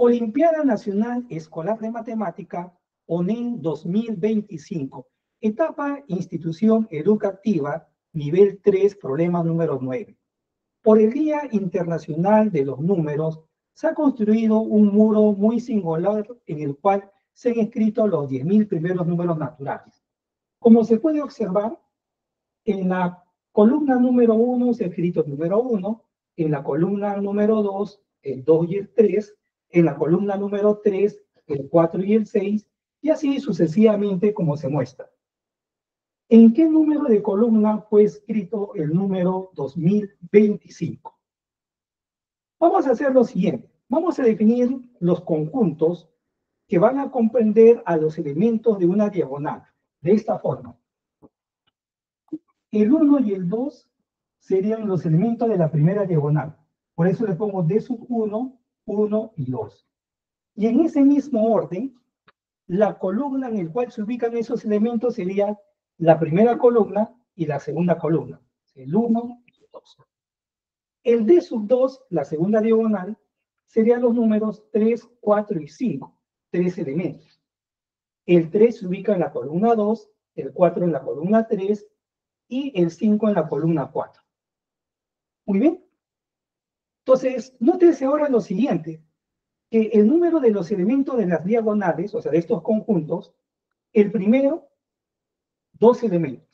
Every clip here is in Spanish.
Olimpiada Nacional Escolar de Matemática, ONEM 2025. Etapa Institución Educativa, nivel 3, problema número 9. Por el Día Internacional de los Números, se ha construido un muro muy singular en el cual se han escrito los 10.000 primeros números naturales. Como se puede observar, en la columna número 1 se ha escrito el número 1, en la columna número 2, el 2 y el 3, en la columna número 3, el 4 y el 6, y así sucesivamente como se muestra. ¿En qué número de columna fue escrito el número 2025? Vamos a hacer lo siguiente. Vamos a definir los conjuntos que van a comprender a los elementos de una diagonal, de esta forma. El 1 y el 2 serían los elementos de la primera diagonal. Por eso le pongo D sub 1, 1 y 2. Y en ese mismo orden, la columna en la cual se ubican esos elementos sería la primera columna y la segunda columna. El 1 y el 2. El D sub 2, la segunda diagonal, serían los números 3, 4 y 5. 3 elementos. El 3 se ubica en la columna 2, el 4 en la columna 3 y el 5 en la columna 4. Muy bien. Entonces, nótese ahora lo siguiente, que el número de los elementos de las diagonales, o sea, de estos conjuntos, el primero, 2 elementos.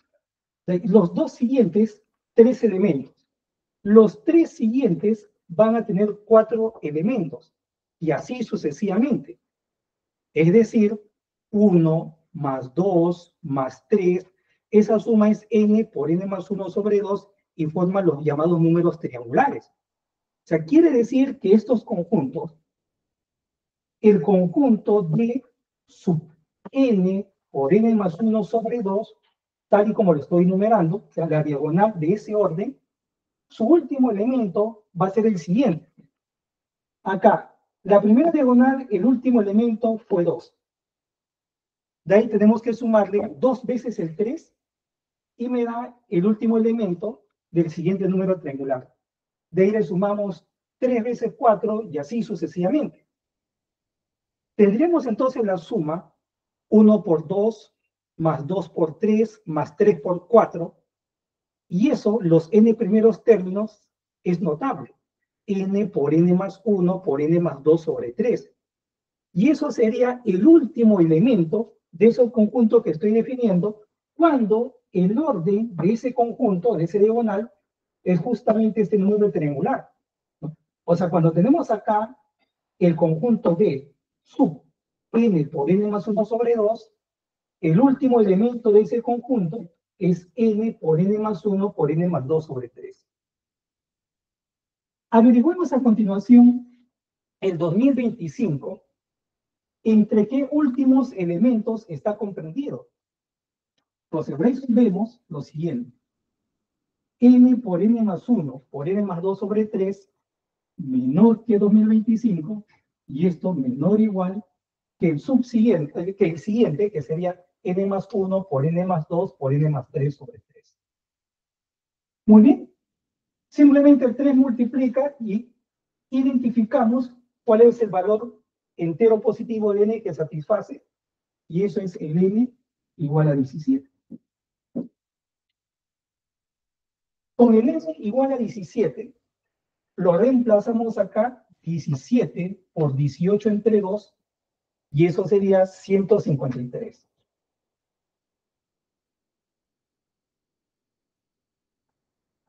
Los dos siguientes, 3 elementos. Los 3 siguientes van a tener 4 elementos, y así sucesivamente. Es decir, 1 más 2 más 3, esa suma es n por n más 1 sobre 2 y forma los llamados números triangulares. O sea, quiere decir que estos conjuntos, el conjunto de sub n por n más 1 sobre 2, tal y como lo estoy numerando, o sea, la diagonal de ese orden, su último elemento va a ser el siguiente. Acá, la primera diagonal, el último elemento fue 2. De ahí tenemos que sumarle 2 veces el 3 y me da el último elemento del siguiente número triangular. De ahí le sumamos 3 veces 4 y así sucesivamente. Tendríamos entonces la suma 1 por 2, más 2 por 3, más 3 por 4, y eso, los n primeros términos, es notable. N por n más 1 por n más 2 sobre 3. Y eso sería el último elemento de ese conjunto que estoy definiendo, cuando el orden de ese conjunto, de ese diagonal, es justamente este número triangular, ¿no? O sea, cuando tenemos acá el conjunto de sub n por n más 1 sobre 2, el último elemento de ese conjunto es n por n más 1 por n más 2 sobre 3. Averiguemos a continuación el 2025, ¿entre qué últimos elementos está comprendido? Entonces, vemos lo siguiente. N por n más 1 por n más 2 sobre 3 menor que 2025, y esto menor o igual que el subsiguiente, que el siguiente, que sería n más 1 por n más 2 por n más 3 sobre 3. Muy bien. Simplemente el 3 multiplica y identificamos cuál es el valor entero positivo de n que satisface, y eso es el n igual a 17. Con el n igual a 17, lo reemplazamos acá, 17 por 18 entre 2, y eso sería 153.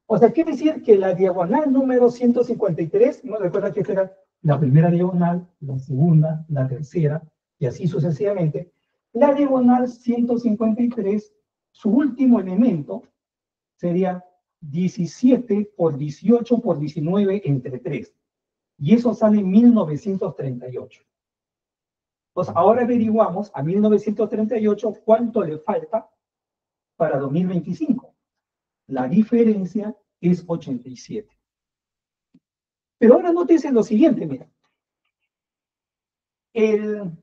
O sea, quiere decir que la diagonal número 153, ¿no? Recuerda que esta era la primera diagonal, la segunda, la tercera, y así sucesivamente. La diagonal 153, su último elemento sería 17 por 18 por 19 entre 3. Y eso sale 1938. Pues ahora averiguamos a 1938 cuánto le falta para 2025. La diferencia es 87. Pero ahora nótese lo siguiente, mira. El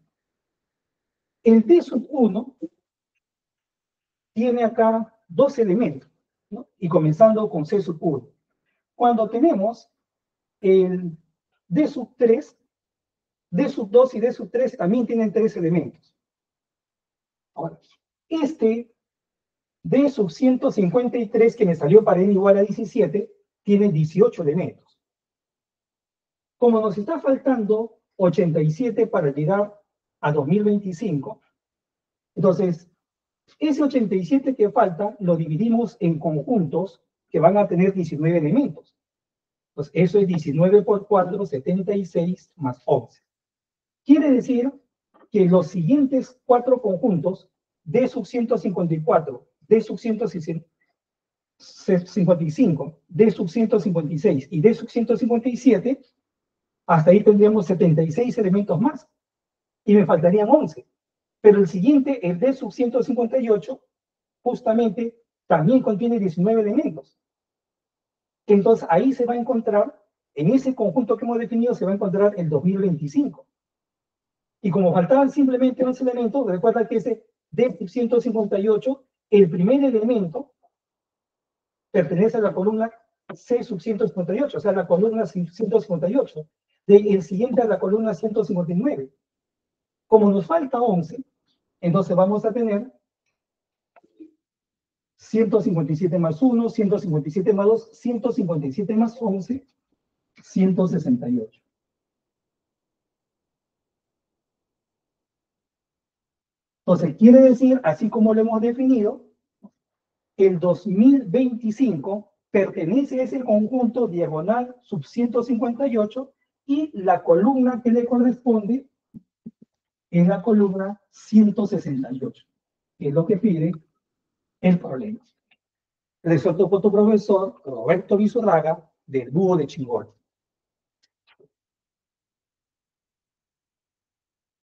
D sub 1 tiene acá dos elementos, ¿no? Y comenzando con C sub 1. Cuando tenemos el D sub 3, D sub 2 y D sub 3 también tienen 3 elementos. Ahora, este D sub 153 que me salió para n igual a 17, tiene 18 elementos. Como nos está faltando 87 para llegar a 2025, entonces, ese 87 que falta lo dividimos en conjuntos que van a tener 19 elementos. Pues eso es 19 por 4, 76 más 11. Quiere decir que los siguientes 4 conjuntos, D sub 154, D sub 155, D sub 156 y D sub 157, hasta ahí tendríamos 76 elementos más. Y me faltarían 11. Pero el siguiente, el D sub 158, justamente también contiene 19 elementos. Entonces ahí se va a encontrar, en ese conjunto que hemos definido, se va a encontrar el 2025. Y como faltaban simplemente 11 elementos, recuerda que ese D sub 158, el primer elemento pertenece a la columna C sub 158, o sea, la columna 158. El siguiente a la columna 159. Como nos falta 11, entonces vamos a tener 157 más 1, 157 más 2, 157 más 11, 168. Entonces, quiere decir, así como lo hemos definido, el 2025 pertenece a ese conjunto diagonal sub 158 y la columna que le corresponde es la columna 168, que es lo que pide el problema. Resuelto por tu profesor Roberto Vizurraga, del Búho de Chingol.